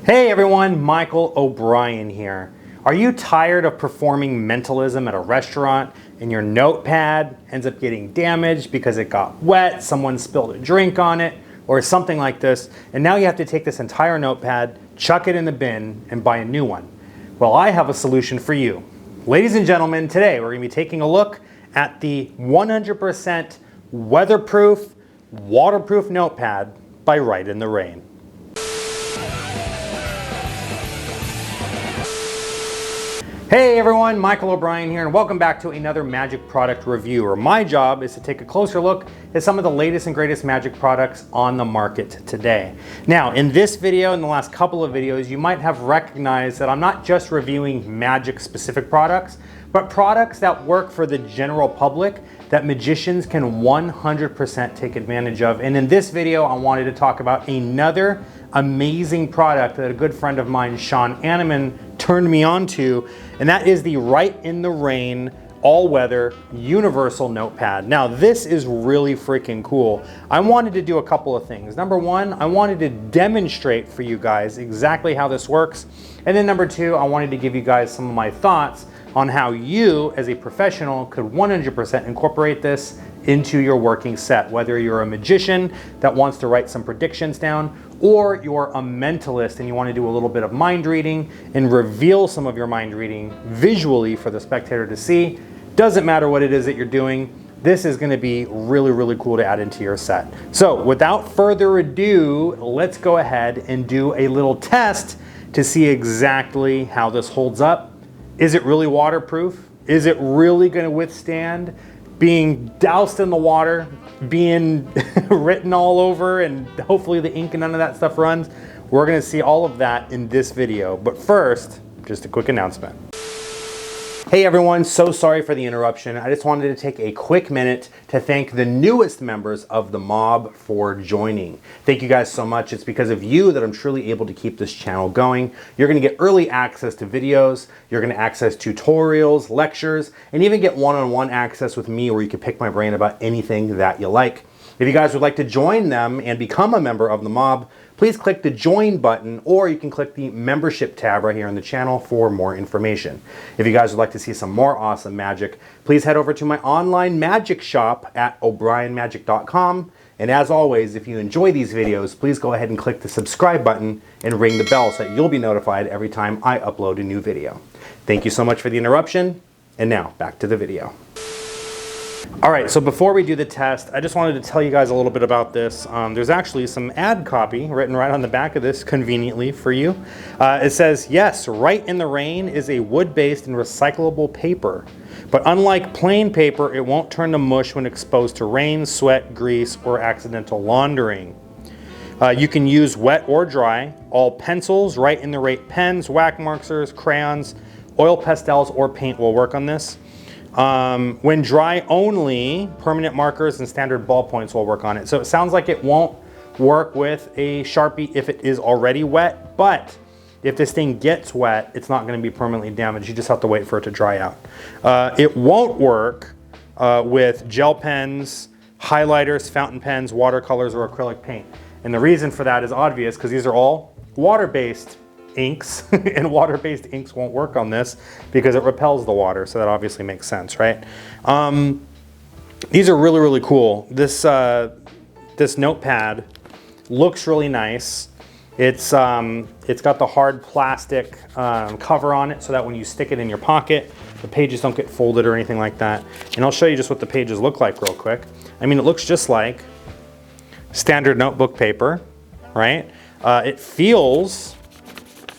Hey everyone, Michael O'Brien here. Are you tired of performing mentalism at a restaurant and your notepad ends up getting damaged because it got wet, someone spilled a drink on it, or something like this, and now you have to take this entire notepad, chuck it in the bin, and buy a new one? Well, I have a solution for you. Ladies and gentlemen, today we're going to be taking a look at the 100% weatherproof, waterproof notepad by Rite in the Rain. Hey everyone, Michael O'Brien here, and welcome back to another magic product review, where my job is to take a closer look at some of the latest and greatest magic products on the market today. Now, in this video, in the last couple of videos, you might have recognized that I'm not just reviewing magic specific products, but products that work for the general public that magicians can 100% take advantage of. And in this video, I wanted to talk about another amazing product that a good friend of mine, Sean Anneman, turned me on to, and that is the Rite in the Rain all-weather universal notepad. Now, this is really freaking cool. I wanted to do a couple of things. Number one, I wanted to demonstrate for you guys exactly how this works. And then number two, I wanted to give you guys some of my thoughts on how you, as a professional, could 100% incorporate this into your working set, whether you're a magician that wants to write some predictions down, or you're a mentalist and you want to do a little bit of mind reading and reveal some of your mind reading visually for the spectator to see. Doesn't matter what it is that you're doing, this is going to be really, really cool to add into your set. So without further ado, let's go ahead and do a little test to see exactly how this holds up. Is it really waterproof? Is it really going to withstand being doused in the water, being written all over, and hopefully the ink and none of that stuff runs? We're going to see all of that in this video. But first, just a quick announcement. Hey everyone, so sorry for the interruption. I just wanted to take a quick minute to thank the newest members of the mob for joining. Thank you guys so much. It's because of you that I'm truly able to keep this channel going. You're going to get early access to videos, you're going to access tutorials, lectures, and even get one-on-one access with me where you can pick my brain about anything that you like. If you guys would like to join them and become a member of the mob, please click the join button, or you can click the membership tab right here on the channel for more information. If you guys would like to see some more awesome magic, please head over to my online magic shop at o'brienmagic.com. And as always, if you enjoy these videos, please go ahead and click the subscribe button and ring the bell so that you'll be notified every time I upload a new video. Thank you so much for the interruption, and now back to the video. All right, so before we do the test, I just wanted to tell you guys a little bit about this. There's actually some ad copy written right on the back of this conveniently for you. It says, yes, Rite in the Rain is a wood-based and recyclable paper. But unlike plain paper, it won't turn to mush when exposed to rain, sweat, grease, or accidental laundering. You can use wet or dry. All pencils, Rite in the Rain pens, wax markers, crayons, oil pastels, or paint will work on this. When dry only, permanent markers and standard ballpoints will work on it. So it sounds like it won't work with a Sharpie if it is already wet, but if this thing gets wet, it's not going to be permanently damaged. You just have to wait for it to dry out. It won't work with gel pens, highlighters, fountain pens, watercolors, or acrylic paint. And the reason for that is obvious, because these are all water-based inks, and water-based inks won't work on this because it repels the water, so that obviously makes sense, right? These are really, really cool. This notepad looks really nice. It's got the hard plastic cover on it so that when you stick it in your pocket, the pages don't get folded or anything like that. And I'll show you just what the pages look like real quick. I mean, it looks just like standard notebook paper, right? It feels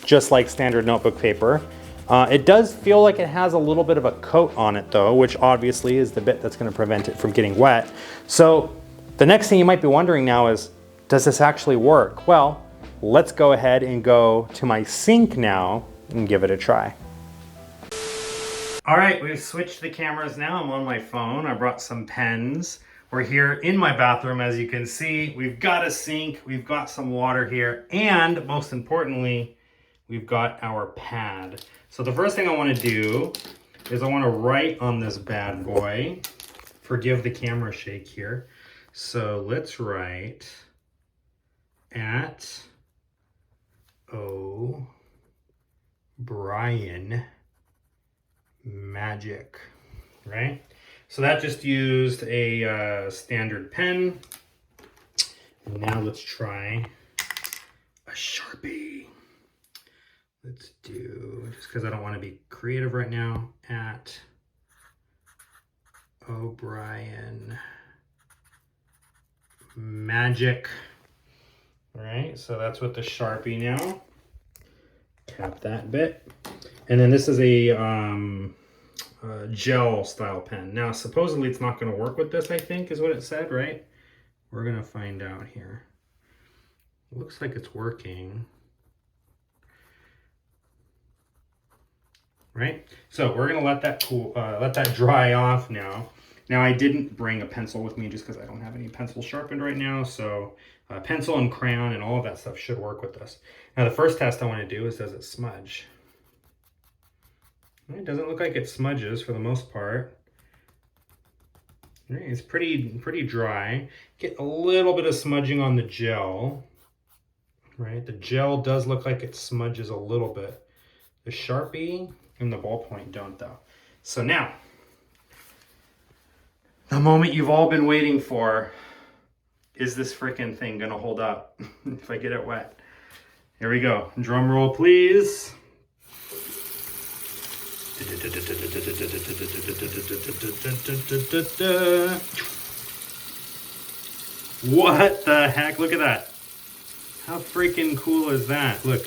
just like standard notebook paper. It does feel like it has a little bit of a coat on it though, which obviously is the bit that's going to prevent it from getting wet. So the next thing you might be wondering now is, does this actually work? Well, let's go ahead and go to my sink now and give it a try. All right, we've switched the cameras now. I'm on my phone. I brought some pens. We're here in my bathroom, as you can see. We've got a sink, we've got some water here, and most importantly, we've got our pad. So the first thing I want to do is I want to write on this bad boy. Forgive the camera shake here. So let's write at O O'Brien Magic, right? So that just used a standard pen. And now let's try a Sharpie. Let's do, just because I don't want to be creative right now, at O'Brien Magic. All right, so that's with the Sharpie now. Tap that bit. And then this is a gel style pen. Now, supposedly it's not going to work with this, I think, is what it said, right? We're going to find out here. It looks like it's working. Right? So we're going to let that cool, let that dry off now. Now, I didn't bring a pencil with me just because I don't have any pencil sharpened right now. So pencil and crayon and all of that stuff should work with this. Now, the first test I want to do is, does it smudge? It doesn't look like it smudges for the most part. It's pretty dry. Get a little bit of smudging on the gel. Right? The gel does look like it smudges a little bit. The Sharpie and the ballpoint don't, though. So now, the moment you've all been waiting for, is this freaking thing gonna hold up if I get it wet? Here we go. Drum roll, please. What the heck? Look at that. How freaking cool is that? Look.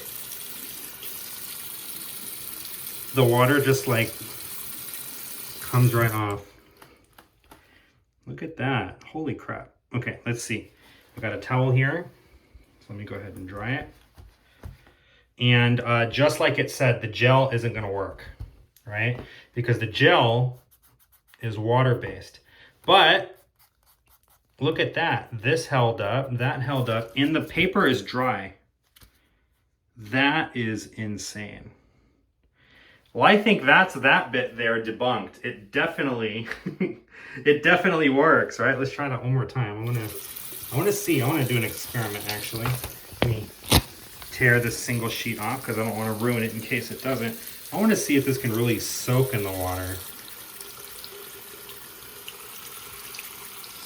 The water just like comes right off. Look at that. Holy crap. Okay, let's see. I've got a towel here. So let me go ahead and dry it. And just like it said, the gel isn't going to work, right? Because the gel is water-based. But look at that. This held up, that held up, and the paper is dry. That is insane. Well, I think that's that bit there debunked. It definitely, it definitely works, right? Let's try that one more time. I want to see. I want to do an experiment, actually. Let me tear this single sheet off because I don't want to ruin it in case it doesn't. I want to see if this can really soak in the water.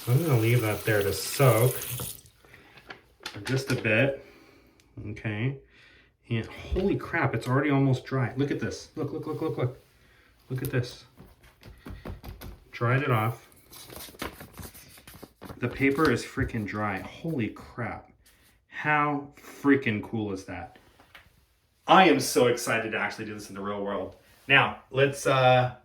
So I'm going to leave that there to soak for just a bit. Okay. And holy crap, it's already almost dry. Look at this. Look, look, look, look, look. Look at this. Dried it off. The paper is freaking dry. Holy crap. How freaking cool is that? I am so excited to actually do this in the real world. Now, let's, there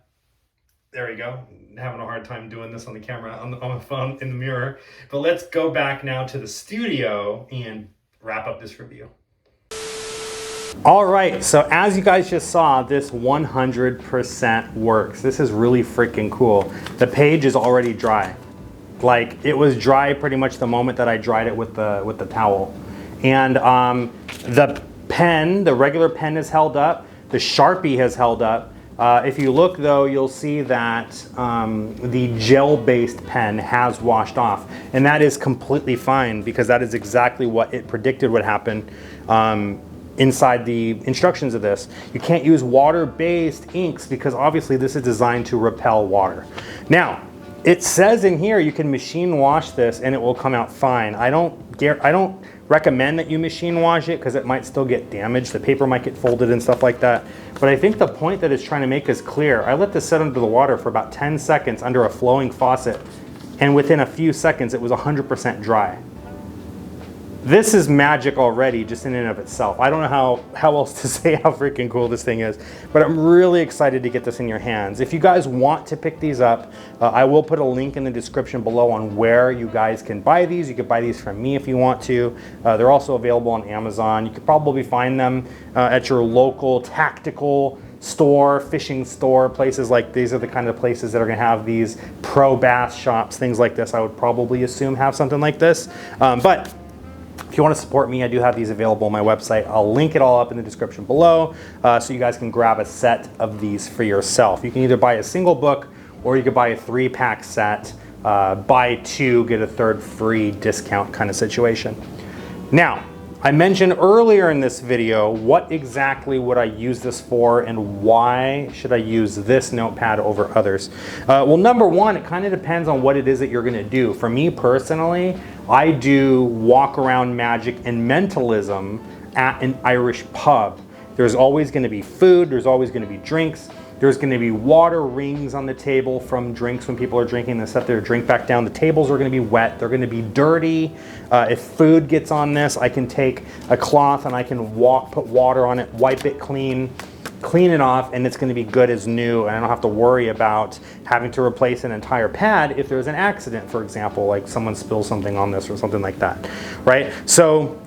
we go. Having a hard time doing this on the camera, on the phone, in the mirror. But let's go back now to the studio and wrap up this review. All right, so as you guys just saw, this 100% works. This is really freaking cool. The page is already dry. Like, it was dry pretty much the moment that I dried it with the towel. And the pen, the regular pen is held up. The Sharpie has held up. If you look though, you'll see that the gel-based pen has washed off. And that is completely fine because that is exactly what it predicted would happen inside the instructions of this. You can't use water-based inks because obviously this is designed to repel water. Now, it says in here you can machine wash this and it will come out fine. I don't recommend that you machine wash it because it might still get damaged. The paper might get folded and stuff like that. But I think the point that it's trying to make is clear. I let this sit under the water for about 10 seconds under a flowing faucet, and within a few seconds it was 100% dry. This is magic already just in and of itself. I don't know how else to say how freaking cool this thing is, but I'm really excited to get this in your hands. If you guys want to pick these up, I will put a link in the description below on where you guys can buy these. You could buy these from me if you want to. They're also available on Amazon. You could probably find them at your local tactical store, fishing store, places like these are the kind of places that are gonna have these pro bass shops, things like this. I would probably assume have something like this. But if you want to support me, I do have these available on my website. I'll link it all up in the description below so you guys can grab a set of these for yourself. You can either buy a single book or you could buy a 3-pack set, buy 2, get a 3rd free discount kind of situation. Now, I mentioned earlier in this video what exactly would I use this for and why should I use this notepad over others. Well, number one, it kind of depends on what it is that you're going to do. For me personally, I do walk around magic and mentalism at an Irish pub. There's always going to be food, there's always going to be drinks. There's going to be water rings on the table from drinks when people are drinking. They set their drink back down. The tables are going to be wet. They're going to be dirty. If food gets on this, I can take a cloth and I can put water on it, wipe it clean it off, and it's going to be good as new. And I don't have to worry about having to replace an entire pad if there's an accident, for example, like someone spills something on this or something like that, right? So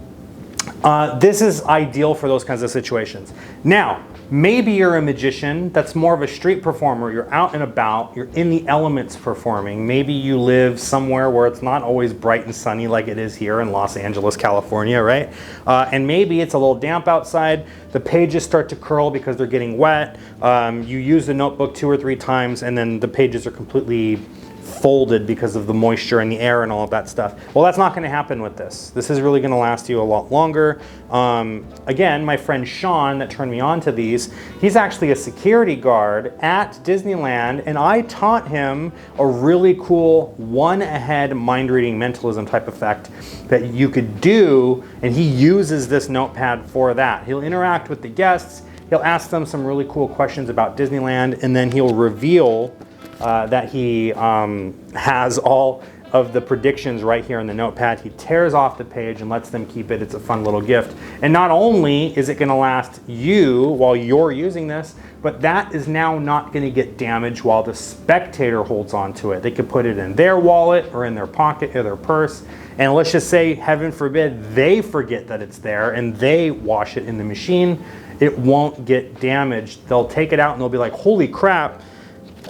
this is ideal for those kinds of situations. Now, maybe you're a magician that's more of a street performer. You're out and about, you're in the elements performing. Maybe you live somewhere where it's not always bright and sunny like it is here in Los Angeles, California, right? And maybe it's a little damp outside. The pages start to curl because they're getting wet. You use the notebook 2 or 3 times and then the pages are completely folded because of the moisture in the air and all of that stuff. Well, that's not going to happen with this. This is really going to last you a lot longer. Again, my friend Sean that turned me on to these, he's actually a security guard at Disneyland, and I taught him a really cool one-ahead mind-reading mentalism type effect that you could do, and he uses this notepad for that. He'll interact with the guests, he'll ask them some really cool questions about Disneyland, and then he'll reveal that he has all of the predictions right here in the notepad. He tears off the page and lets them keep it. It's a fun little gift. And not only is it going to last you while you're using this, but that is now not going to get damaged while the spectator holds on to it. They could put it in their wallet or in their pocket or their purse. And let's just say, heaven forbid, they forget that it's there and they wash it in the machine. It won't get damaged. They'll take it out and they'll be like, holy crap,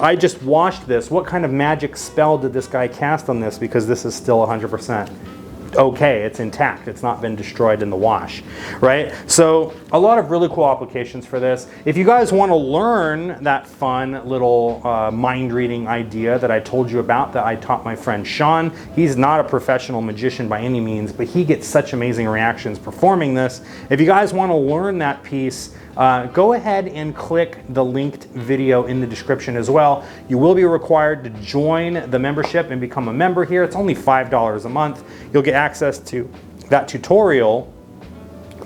I just washed this. What kind of magic spell did this guy cast on this? Because this is still 100% okay. It's intact. It's not been destroyed in the wash, right? So a lot of really cool applications for this. If you guys want to learn that fun little mind reading idea that I told you about that I taught my friend Sean, he's not a professional magician by any means, but he gets such amazing reactions performing this. If you guys want to learn that piece, go ahead and click the linked video in the description as well. You will be required to join the membership and become a member here. It's only $5 a month. You'll get access to that tutorial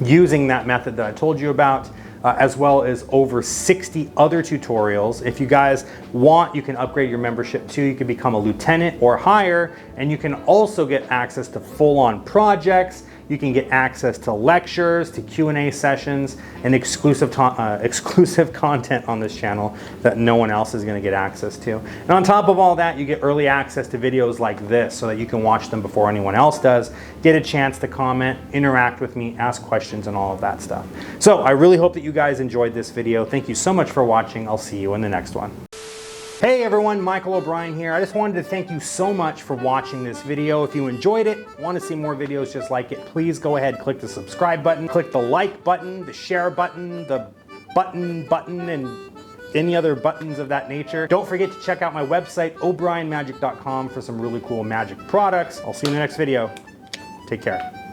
using that method that I told you about, as well as over 60 other tutorials. If you guys want, you can upgrade your membership too. You can become a lieutenant or higher, and you can also get access to full-on projects. You can get access to lectures, to Q&A sessions, and exclusive content on this channel that no one else is going to get access to. And on top of all that, you get early access to videos like this so that you can watch them before anyone else does, get a chance to comment, interact with me, ask questions, and all of that stuff. So I really hope that you guys enjoyed this video. Thank you so much for watching. I'll see you in the next one. Hey everyone, Michael O'Brien here. I just wanted to thank you so much for watching this video. If you enjoyed it, want to see more videos just like it, please go ahead, click the subscribe button, click the like button, the share button, the button, and any other buttons of that nature. Don't forget to check out my website, o'brienmagic.com, for some really cool magic products. I'll see you in the next video. Take care.